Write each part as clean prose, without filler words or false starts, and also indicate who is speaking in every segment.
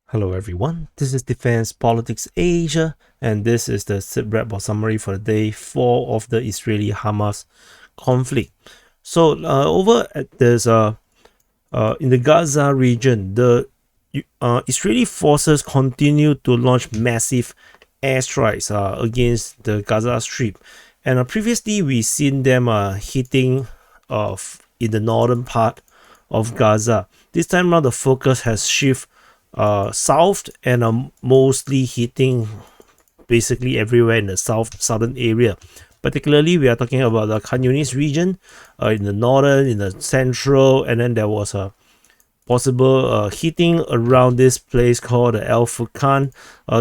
Speaker 1: Hello everyone, this is Defense Politics Asia, and this is the SIPREP or summary for the day 4 of the Israeli-Hamas conflict. So over at this in the Gaza region, the Israeli forces continue to launch massive airstrikes against the Gaza Strip, and previously we seen them hitting in the northern part of Gaza. This time around, the focus has shifted south and mostly hitting basically everywhere in the southern area. Particularly, we are talking about the Khan Yunis region, in the northern, in the central, and then there was a possible hitting around this place called the Al Furqan.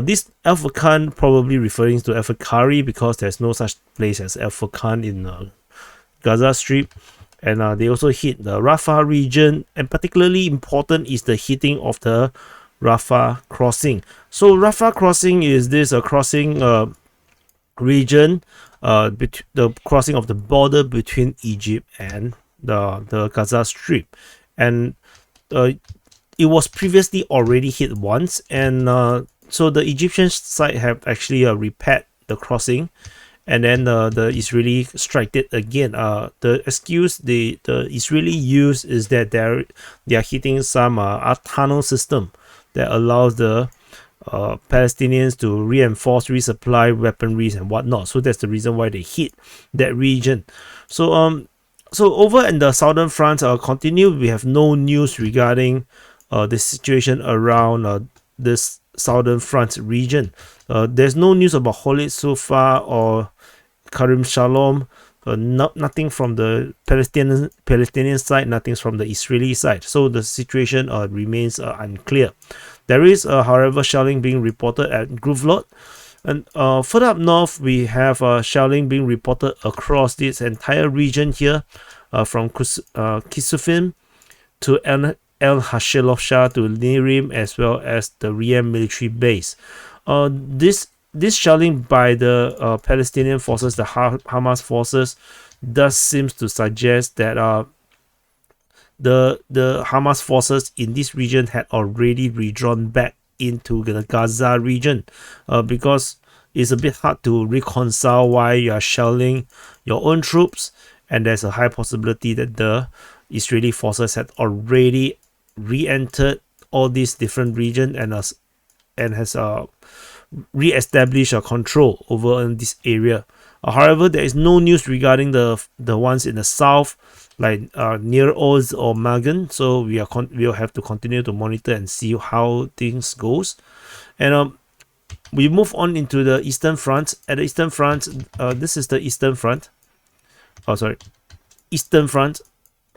Speaker 1: This Al Furqan probably referring to Al Furqari because there's no such place as Al Furqan in Gaza Strip. And they also hit the Rafah region, and particularly important is the hitting of the Rafah crossing. So Rafah crossing is this crossing region, the crossing of the border between Egypt and the Gaza Strip, and it was previously already hit once, and so the Egyptian side have actually repaired the crossing, and then the Israeli strike it again. The excuse the Israeli use is that they are hitting some tunnel system that allows the Palestinians to reinforce, resupply weaponries and whatnot. So that's the reason why they hit that region. So so over in the southern front, continue. We have no news regarding the situation around this southern front region. There's no news about Khalid Sufa or Karim Shalom. Nothing from the Palestinian side, nothing from the Israeli side. So the situation remains unclear. There is, however, shelling being reported at Gruvlot. And further up north, we have shelling being reported across this entire region here, from Kisufim to El Hashelofsha to Nirim, as well as the Riyam military base. This shelling by the Palestinian forces, the Hamas forces, does seems to suggest that the Hamas forces in this region had already withdrawn back into the Gaza region, because it's a bit hard to reconcile why you are shelling your own troops, and there's a high possibility that the Israeli forces had already re-entered all these different regions and has re-established a control over in this area. However, there is no news regarding the ones in the south, like near Oz or Magan. So we'll have to continue to monitor and see how things goes. And we move on into the eastern front. At the eastern front, this is the eastern front. Oh, sorry, eastern front.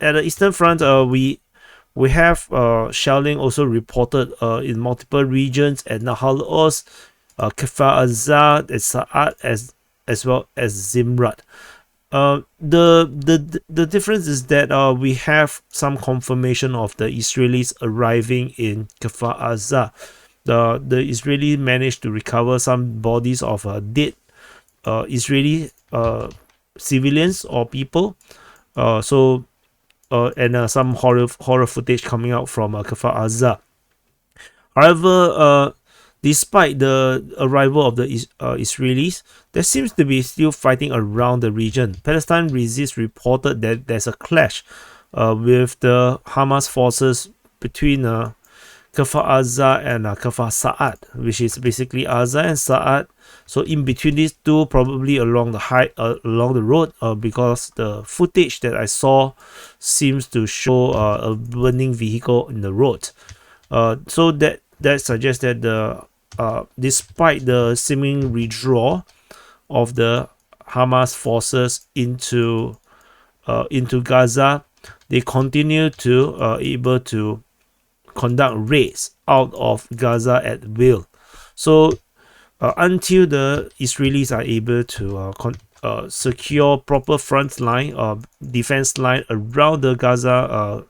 Speaker 1: At the eastern front, we have shelling also reported in multiple regions at Nahal Oz, Kfar Azad, and Sa'ad, as well as Zimrat. The difference is that we have some confirmation of the Israelis arriving in Kfar Azad. The Israeli managed to recover some bodies of dead Israeli civilians or people. And some horror footage coming out from Kfar Azad. However, despite the arrival of the Israelis, there seems to be still fighting around the region. Palestine Resist reported that there's a clash with the Hamas forces between Kfar Azza and Kfar Sa'ad, which is basically Azza and Sa'ad. So in between these two, probably along the road, because the footage that I saw seems to show a burning vehicle in the road. So that suggests that despite the seeming withdrawal of the Hamas forces into Gaza, they continue to able to conduct raids out of Gaza at will. So until the Israelis are able to secure proper front line or defense line around the Gaza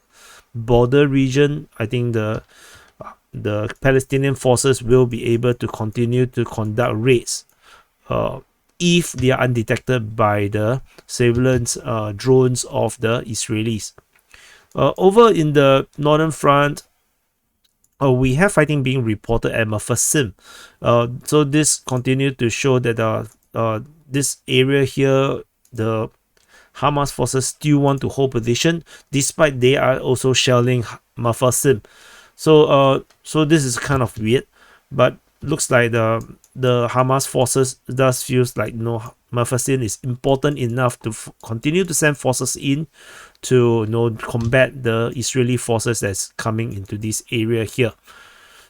Speaker 1: border region, I think the Palestinian forces will be able to continue to conduct raids if they are undetected by the surveillance drones of the Israelis. Over in the northern front, we have fighting being reported at Mafasim. So this continued to show that this area here, the Hamas forces still want to hold position, despite they are also shelling Mafasim. So this is kind of weird, but looks like the Hamas forces does feels like Mafasim is important enough to continue to send forces in to combat the Israeli forces that's coming into this area here.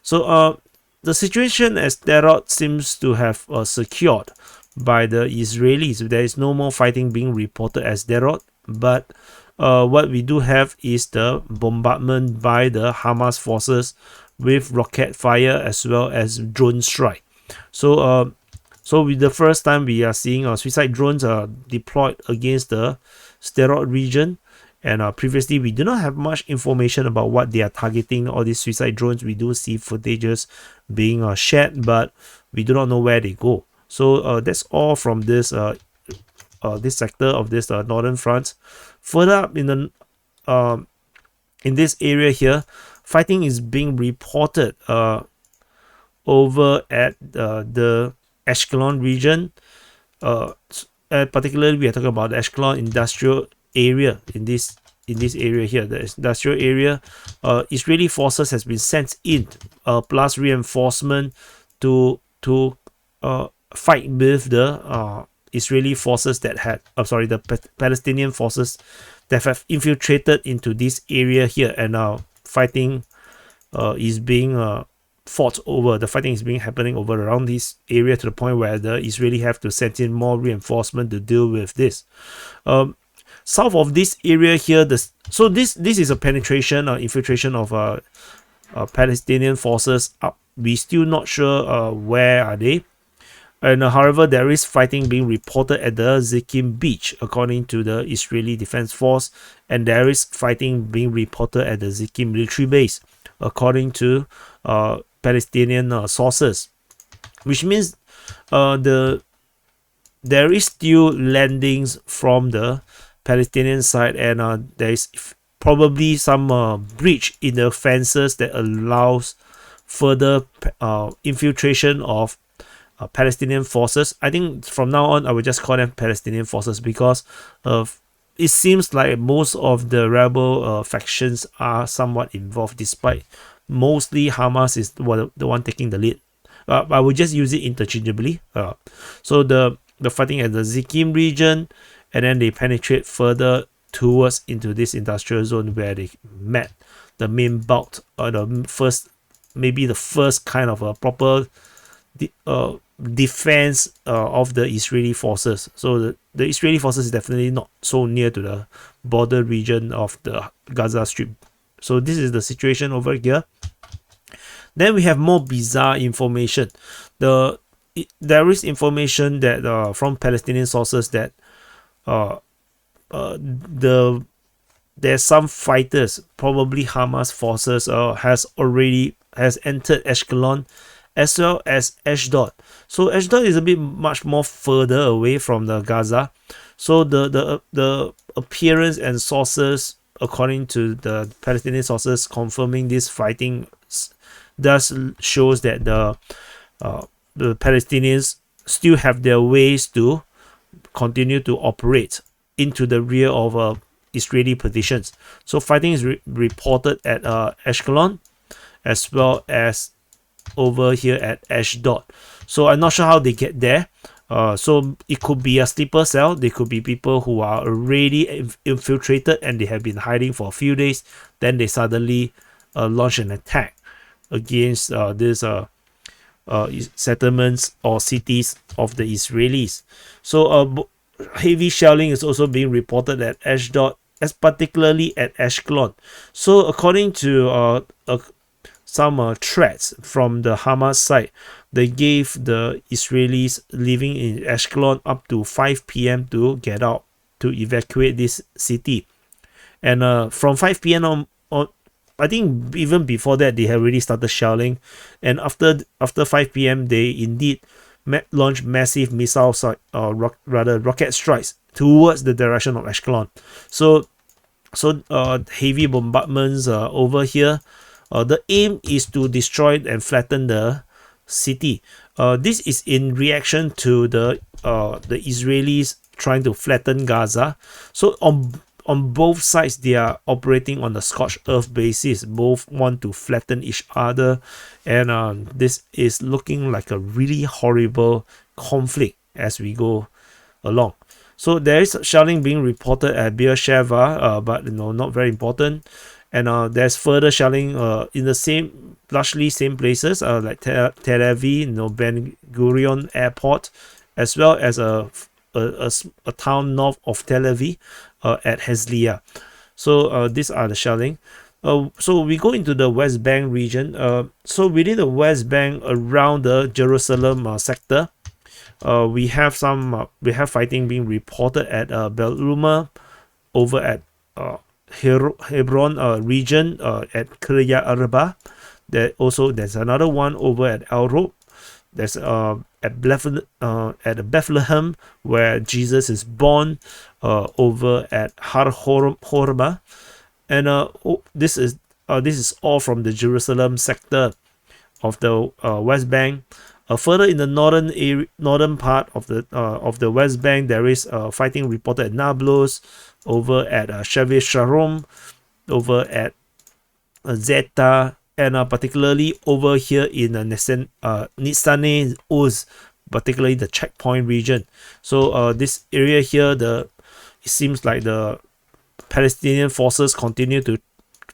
Speaker 1: So the situation as Sderot seems to have secured by the Israelis. There is no more fighting being reported as Sderot, but what we do have is the bombardment by the Hamas forces with rocket fire as well as drone strike. So with the first time we are seeing suicide drones deployed against the Sderot region. And previously, we do not have much information about what they are targeting. All these suicide drones, we do see footages being shared, but we do not know where they go. So that's all from this this sector of this northern front. Further up in this area here, fighting is being reported over at the Ashkelon region. Particularly, we are talking about the Ashkelon industrial area in this area here, the industrial area. Israeli forces has been sent in plus reinforcement to fight with the Israeli forces that had the Palestinian forces that have infiltrated into this area here, and fighting is being fought over. The fighting is happening over around this area to the point where the Israeli have to send in more reinforcement to deal with this. South of this area here, this is a penetration infiltration of Palestinian forces up. We still not sure where are they, and however there is fighting being reported at the Zikim beach according to the Israeli Defense Force, and there is fighting being reported at the Zikim military base according to Palestinian sources, which means there is still landings from the Palestinian side, and there is probably some breach in the fences that allows further infiltration of Palestinian forces. I think from now on I will just call them Palestinian forces, because it seems like most of the rebel factions are somewhat involved, despite mostly Hamas is the one taking the lead. I will just use it interchangeably. So the fighting at the Zikim region, and then they penetrate further towards into this industrial zone where they met the main bulk, or maybe the first kind of a proper defense of the Israeli forces. So the Israeli forces is definitely not so near to the border region of the Gaza Strip. So this is the situation over here. Then we have more bizarre information. There is information that from Palestinian sources that there's some fighters, probably Hamas forces, has entered Ashkelon as well as Ashdod. So Ashdod is a bit much more further away from the Gaza. So the appearance and sources, according to the Palestinian sources confirming this fighting, thus shows that the Palestinians still have their ways to continue to operate into the rear of Israeli positions. So fighting is reported at Ashkelon as well as over here at Ashdod. So I'm not sure how they get there. So it could be a sleeper cell. They could be people who are already infiltrated and they have been hiding for a few days. Then they suddenly launch an attack against these settlements or cities of the Israelis. So heavy shelling is also being reported at Ashdod, as particularly at Ashkelon. So according to some threats from the Hamas side, they gave the Israelis living in Ashkelon up to 5 p.m. to get out, to evacuate this city. And from 5 p.m. on, I think even before that, they had already started shelling. And after 5 p.m., they indeed launched massive missiles, rocket strikes towards the direction of Ashkelon. So heavy bombardments over here. The aim is to destroy and flatten the city. This is in reaction to the Israelis trying to flatten Gaza. So on both sides, they are operating on the scorched earth basis. Both want to flatten each other, and this is looking like a really horrible conflict as we go along. So there is shelling being reported at Beersheba, but not very important. And there's further shelling in the largely same places like Tel Aviv, Ben Gurion Airport, as well as a town north of Tel Aviv at Herzliya. So these are the shelling. So we go into the West Bank region. So within the West Bank, around the Jerusalem sector, we have fighting being reported at Belruma, over at Hebron region at Kiryat Arba. There's another one over at Al Rob. There's at Bethlehem, where Jesus is born, over at Har Horma, and this is all from the Jerusalem sector of the West Bank. Further in the northern part of the West Bank, there is fighting reported at Nablus, over at Shevet Sharom, over at Zeta, and particularly over here in Nitzane Uz, particularly the checkpoint region. So this area here, it seems like the Palestinian forces continue to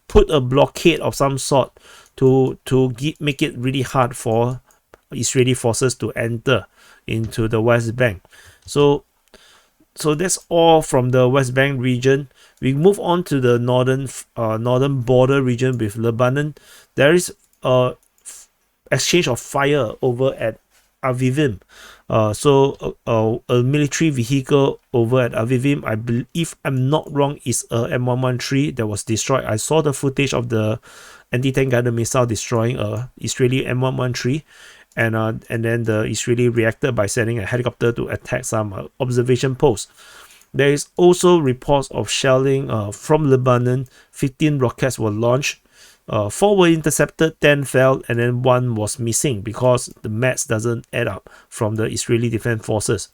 Speaker 1: put a blockade of some sort to make it really hard for Israeli forces to enter into the West Bank. So that's all from the West Bank region. We move on to the northern border region with Lebanon. There is exchange of fire over at Avivim. So a military vehicle over at Avivim, I believe, if I'm not wrong, is a M113 that was destroyed. I saw the footage of the anti-tank guided missile destroying a Israeli M113. And then the Israeli reacted by sending a helicopter to attack some observation posts. There is also reports of shelling from Lebanon. 15 rockets were launched. 4 were intercepted, 10 fell, and then 1 was missing because the maths doesn't add up from the Israeli Defense Forces.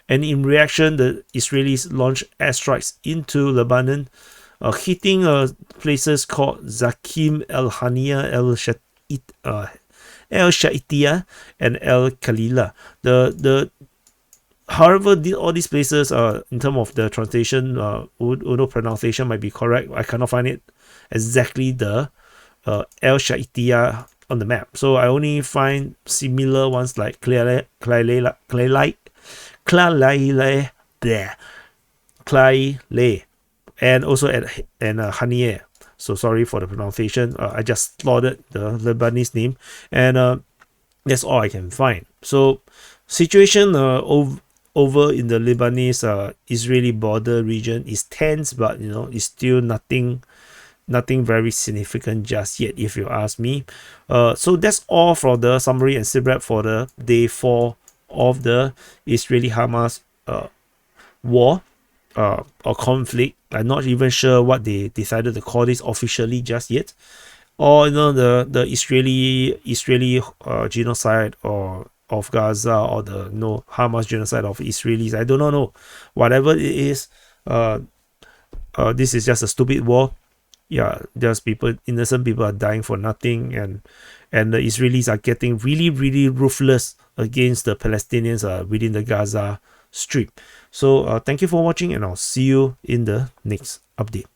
Speaker 1: And in reaction, the Israelis launched airstrikes into Lebanon, hitting places called Zakim, El-Hania, El-Shaitiyah, and El-Khalila. However, all these places, in terms of the translation, Urdu pronunciation might be correct. I cannot find it exactly the El-Shaitiyah on the map. So I only find similar ones like Klai, and also at Hanieh. So sorry for the pronunciation. I just slaughtered the Lebanese name, and that's all I can find. So situation over in the Lebanese Israeli border region is tense, but it's still nothing very significant just yet, if you ask me. So that's all for the summary and SIPREP for the day 4 of the Israeli-Hamas war or conflict. I'm not even sure what they decided to call this officially just yet, or the Israeli genocide or of Gaza, or the Hamas genocide of Israelis. I do not know. Whatever it is, this is just a stupid war. Yeah, just innocent people are dying for nothing, and the Israelis are getting really, really ruthless against the Palestinians within the Gaza Strip. So thank you for watching, and I'll see you in the next update.